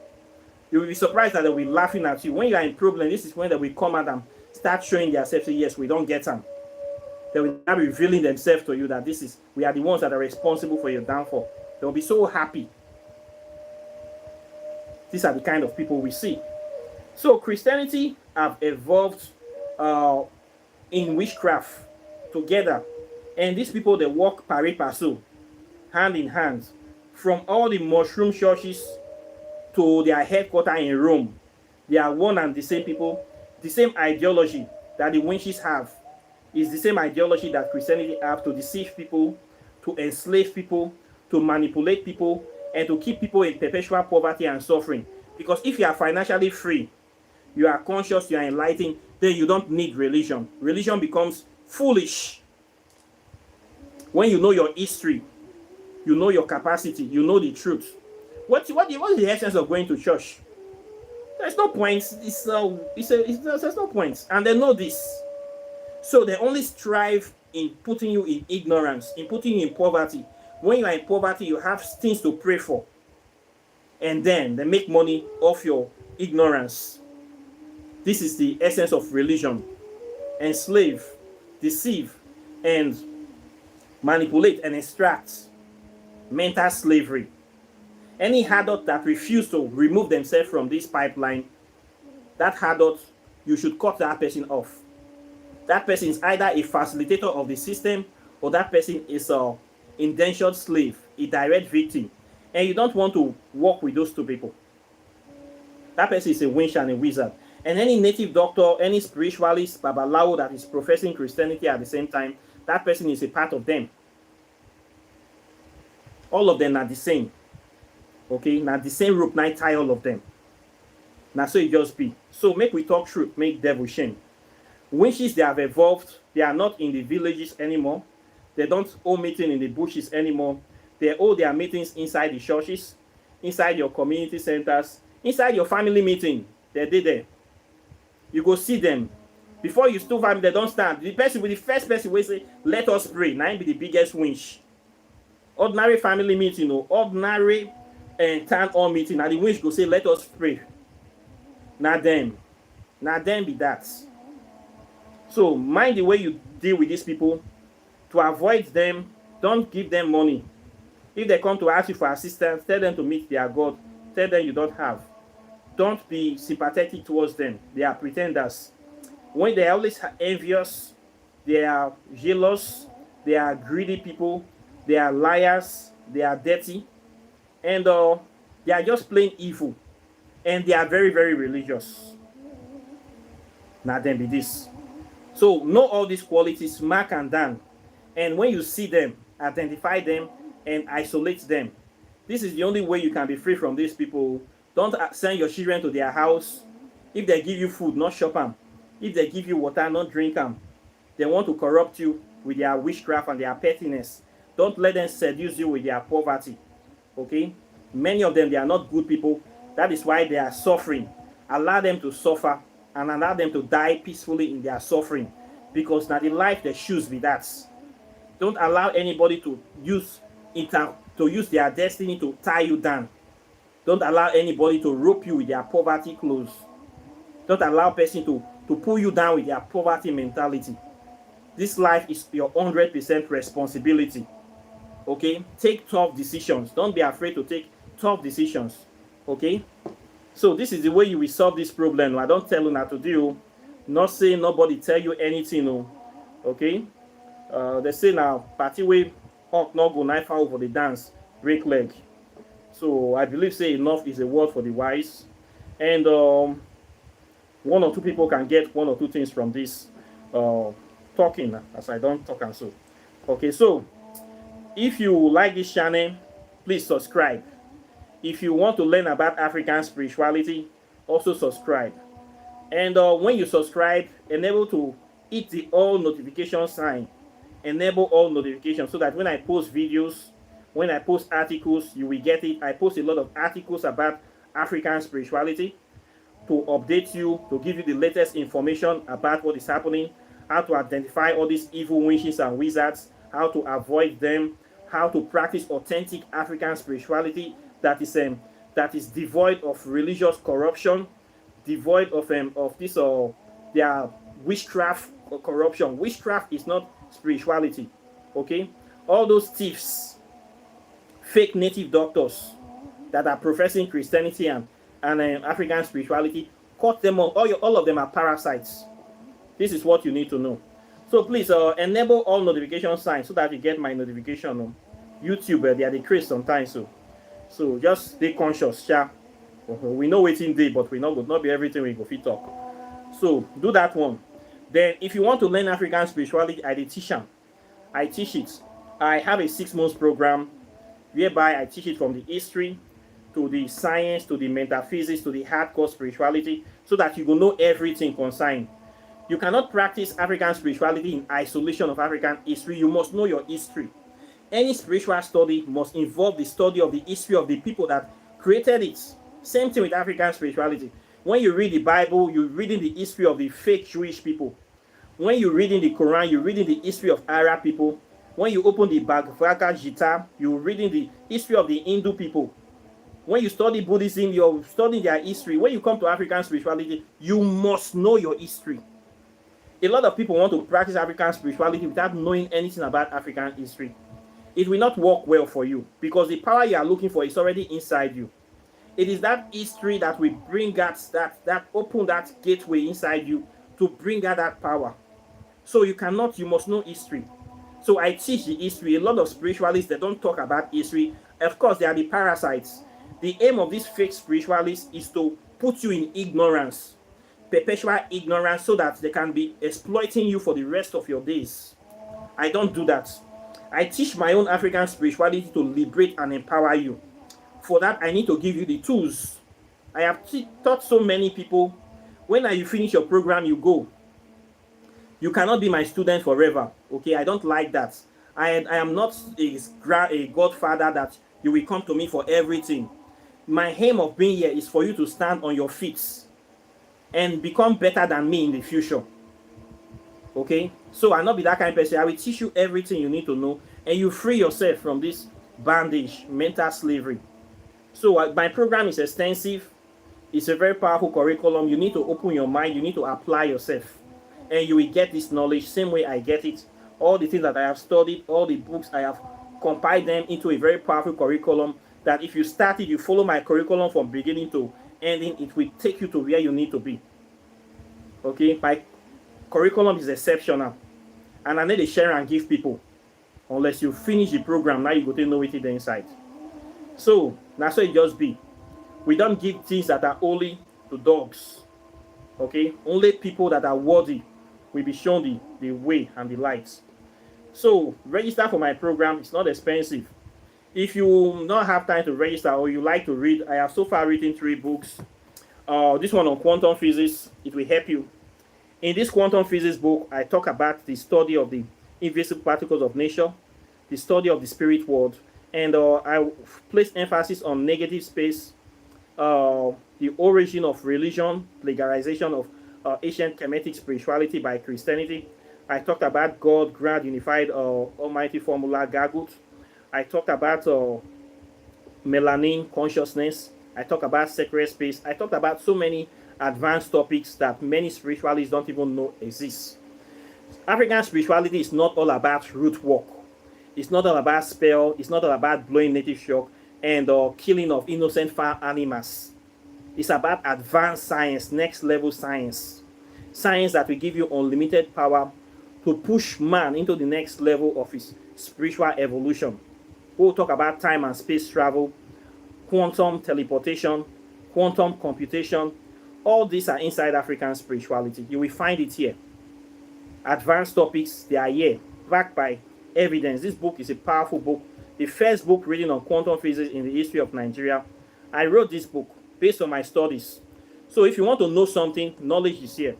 You will be surprised that they'll be laughing at you. When you are in problem, this is when they will come at them, start showing themselves, say, yes, we don't get them. They will not be revealing themselves to you that we are the ones that are responsible for your downfall. They will be so happy. These are the kind of people we see. So Christianity have evolved in witchcraft together. And these people, they walk pari passu, hand in hand, from all the mushroom churches to their headquarters in Rome. They are one and the same people. The same ideology that the witches have is the same ideology that Christianity have, to deceive people, to enslave people, to manipulate people, and to keep people in perpetual poverty and suffering. Because if you are financially free, you are conscious, you are enlightened, then you don't need religion. Religion becomes foolish. When you know your history, you know your capacity, you know the truth. What is the essence of going to church? There's no point. There's no point. And they know this. So they only strive in putting you in ignorance, in putting you in poverty. When you are in poverty, you have things to pray for. And then they make money off your ignorance. This is the essence of religion. Enslave, deceive, and manipulate and extract. Mental slavery. Any adult that refuses to remove themselves from this pipeline, that adult, you should cut that person off. That person is either a facilitator of the system, or that person is an indentured slave, a direct victim. And you don't want to work with those two people. That person is a witch and a wizard. And any native doctor, any spiritualist, babalawo that is professing Christianity at the same time, that person is a part of them. All of them are the same. Okay, now the same rope night tie all of them. Now so it just be. So make we talk truth, make devil shame. Witches, they have evolved. They are not in the villages anymore. They don't hold meeting in the bushes anymore. They hold their meetings inside the churches, inside your community centers, inside your family meeting. They did there. You go see them. Before you still family, they don't stand. The first person will say, let us pray. Now be the biggest winch. Ordinary family meeting, ordinary town hall meeting. Now the winch go say, let us pray. Now them be that. So mind the way you deal with these people. To avoid them, don't give them money. If they come to ask you for assistance, tell them to meet their God. Tell them you don't have. Don't be sympathetic towards them. They are pretenders. When they are always envious, they are jealous, they are greedy people, they are liars, they are dirty, and they are just plain evil. And they are very, very religious. Now then be this. So know all these qualities, mark and down. And when you see them, identify them and isolate them. This is the only way you can be free from these people. Don't send your children to their house. If they give you food, not shop them. If they give you water, not drink them. They want to corrupt you with their witchcraft and their pettiness. Don't let them seduce you with their poverty. Okay? Many of them, they are not good people. That is why they are suffering. Allow them to suffer and allow them to die peacefully in their suffering. Because now the life they choose with that. Don't allow anybody to use their destiny to tie you down. Don't allow anybody to rope you with their poverty clothes. Don't allow a person to pull you down with their poverty mentality. This life is your 100% responsibility. Okay? Take tough decisions. Don't be afraid to take tough decisions. Okay? So this is the way you will solve this problem. I don't tell you how to do. Not say nobody tell you anything. Okay? They say now, party way hawk not go knife out for the dance, break leg. So I believe say enough is a word for the wise. And one or two people can get one or two things from this talking, as I don't talk and so. Okay, so if you like this channel, please subscribe. If you want to learn about African spirituality, also subscribe. And when you subscribe, enable to hit the all notification sign. Enable all notifications so that when I post videos, when I post articles, you will get it. I post a lot of articles about African spirituality to update you, to give you the latest information about what is happening, how to identify all these evil witches and wizards, how to avoid them, how to practice authentic African spirituality that is devoid of religious corruption, devoid of this their witchcraft corruption. Witchcraft is not spirituality. Okay, all those thieves, fake native doctors that are professing Christianity and African spirituality, cut them all. All of them are parasites. This is what you need to know. So please enable all notification signs so that you get my notification on YouTube. They are decreased sometimes, so just stay conscious, yeah. We know waiting day, but we not be everything we go fit talk. So do that one. Then if you want to learn African spirituality, I teach them. I teach it. I have a 6 months program whereby I teach it from the history to the science to the metaphysics to the hardcore spirituality, so that you will know everything concerning. You cannot practice African spirituality in isolation of African history. You must know your history. Any spiritual study must involve the study of the history of the people that created it. Same thing with African spirituality. When you read the Bible, you're reading the history of the fake Jewish people. When you're reading the Quran, you're reading the history of Arab people. When you open the Bhagavad Gita, you're reading the history of the Hindu people. When you study Buddhism, you're studying their history. When you come to African spirituality, you must know your history. A lot of people want to practice African spirituality without knowing anything about African history. It will not work well for you, because the power you are looking for is already inside you. It is that history that will bring out that open that gateway inside you to bring out that power. So you must know history. So I teach the history. A lot of spiritualists, they don't talk about history. Of course, they are the parasites. The aim of these fake spiritualists is to put you in ignorance, perpetual ignorance, so that they can be exploiting you for the rest of your days. I don't do that. I teach my own African spirituality to liberate and empower you. For that, I need to give you the tools. I have taught so many people. When you finish your program, you go. You cannot be my student forever. Okay, I don't like that. I am not a godfather that you will come to me for everything. My aim of being here is for you to stand on your feet and become better than me in the future. Okay, so I'll not be that kind of person. I will teach you everything you need to know, and you free yourself from this bondage, mental slavery. So my program is extensive. It's a very powerful curriculum. You need to open your mind. You need to apply yourself, and you will get this knowledge same way I get it. All the things that I have studied, all the books, I have compiled them into a very powerful curriculum that if you start it, you follow my curriculum from beginning to ending, it will take you to where you need to be. Okay, my curriculum is exceptional, and I need to share and give people. Unless you finish the program, now you go to know it inside. So that's how it just be. We don't give things that are only to dogs. Okay, only people that are worthy will be shown the way and the lights. So register for my program. It's not expensive. If you not have time to register or you like to read, I have so far written 3 books. This one on quantum physics, it will help you. In this quantum physics book, I talk about the study of the invisible particles of nature, the study of the spirit world, and I place emphasis on negative space, the origin of religion, plagiarization of ancient Kemetic spirituality by Christianity. I talked about God, Grand, Unified, Almighty Formula, Gagut. I talked about melanin consciousness. I talked about sacred space. I talked about so many advanced topics that many spiritualists don't even know exist. African spirituality is not all about root work. It's not all about spell. It's not all about blowing native shock and killing of innocent farm animals. It's about advanced science, next level science. Science that will give you unlimited power to push man into the next level of his spiritual evolution. We'll talk about time and space travel, quantum teleportation, quantum computation. All these are inside African spirituality. You will find it here. Advanced topics, they are here, backed by evidence. This book is a powerful book. The first book written on quantum physics in the history of Nigeria. I wrote this book based on my studies. So if you want to know something, knowledge is here.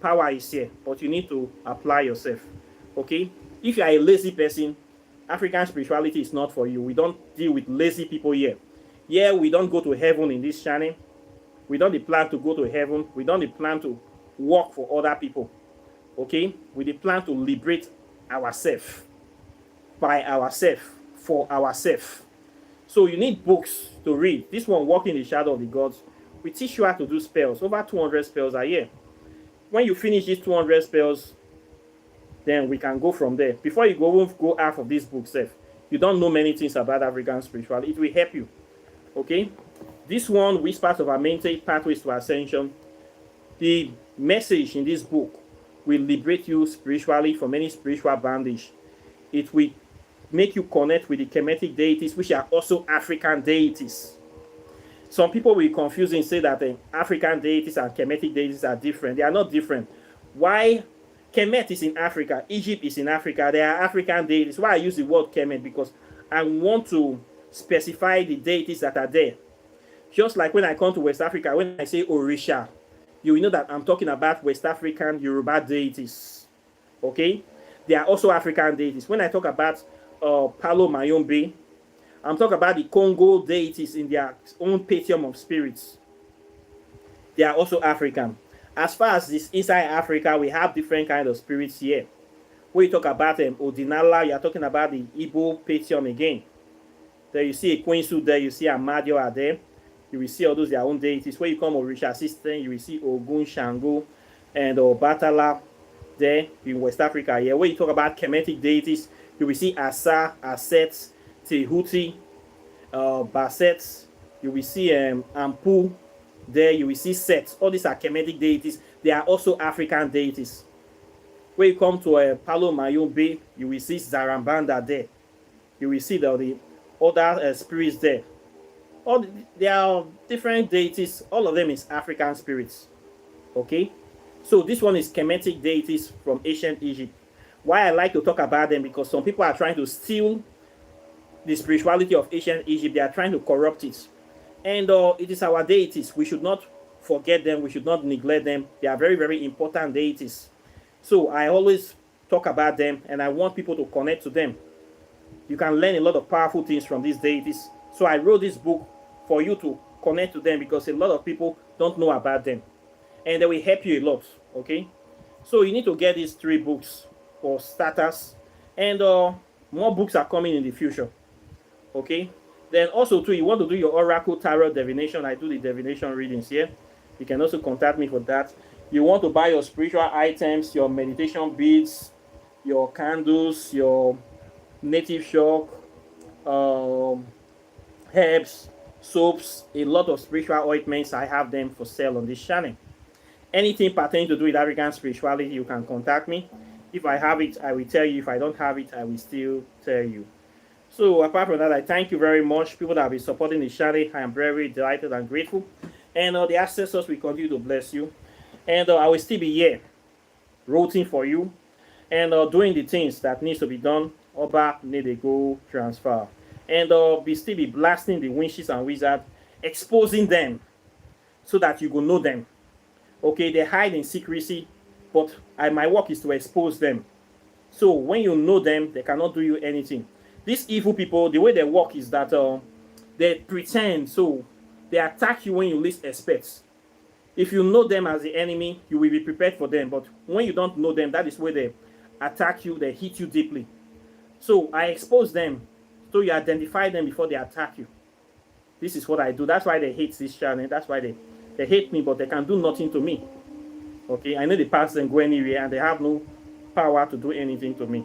Power is here. But you need to apply yourself. Okay? If you are a lazy person, African spirituality is not for you. We don't deal with lazy people here. Here, we don't go to heaven in this channel. We don't plan to go to heaven. We don't plan to work for other people. Okay? We plan to liberate ourselves by ourselves for ourselves. So you need books to read. This one, Walk in the Shadow of the Gods, we teach you how to do spells, over 200 spells a year. When you finish these 200 spells, then we can go from there. Before you go half of this book, Seth, you don't know many things about African spirituality. It will help you. Okay? This one, Whispers of Amente, Pathways to Ascension. The message in this book will liberate you spiritually from any spiritual bondage. It will make you connect with the Kemetic deities, which are also African deities. Some people will confuse and say that African deities and Kemetic deities are different. They are not different. Why? Kemet is in Africa. Egypt is in Africa. They are African deities. Why I use the word Kemet? Because I want to specify the deities that are there. Just like when I come to West Africa, when I say Orisha, you will know that I'm talking about West African Yoruba deities. Okay? They are also African deities. When I talk about Palo Mayombe, I'm talking about the Congo deities in their own pantheon of spirits. They are also African. As far as this inside Africa, we have different kinds of spirits here. When you talk about Odinala, you are talking about the Igbo pantheon again. There you see a Quinsu there, you see Amadio are there. You will see all those their own deities. When you come Orisha system, you will see Ogun, Shango, and Batala there in West Africa. Yeah, when you talk about Kemetic deities, you will see Asa, Aset, Tehuti, Baset. You will see Ampu there. You will see Set. All these are Kemetic deities. They are also African deities. When you come to Palo Mayombe, you will see Zarambanda there. You will see the other spirits there. There are different deities. All of them is African spirits. Okay? So this one is Kemetic deities from ancient Egypt. Why I like to talk about them, because some people are trying to steal the spirituality of ancient Egypt. They are trying to corrupt it. And it is our deities. We should not forget them. We should not neglect them. They are very, very important deities. So I always talk about them, and I want people to connect to them. You can learn a lot of powerful things from these deities. So I wrote this book for you to connect to them, because a lot of people don't know about them. And they will help you a lot, okay? So you need to get these 3 books for starters. And more books are coming in the future, okay? Then also too, you want to do your Oracle Tarot divination. I do the divination readings here. You can also contact me for that. You want to buy your spiritual items, your meditation beads, your candles, your native chalk, herbs, soaps, a lot of spiritual ointments. I have them for sale on this channel. Anything pertaining to do with African spirituality, you can contact me. If I have it, I will tell you. If I don't have it, I will still tell you. So apart from that, I thank you very much. People that have been supporting the channel, I am very delighted and grateful. And the ancestors will continue to bless you. And I will still be here, rooting for you, and doing the things that needs to be done. Oba need a go transfer. And still be blasting the witches and wizards, exposing them so that you will know them. Okay, they hide in secrecy, but my work is to expose them. So when you know them, they cannot do you anything. These evil people, the way they work is that they pretend, so they attack you when you least expect. If you know them as the enemy, you will be prepared for them. But when you don't know them, that is where they attack you, they hit you deeply. So I expose them, so you identify them before they attack you. This is what I do. That's why they hate this channel. That's why they hate me, but they can do nothing to me. Okay, I know the past and go anywhere, and they have no power to do anything to me.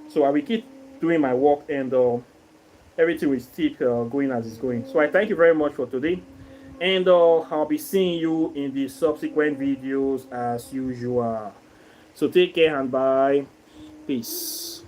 So I will keep doing my work, and everything will still going as it's going. So I thank you very much for today, and I'll be seeing you in the subsequent videos as usual. So take care and bye. Peace.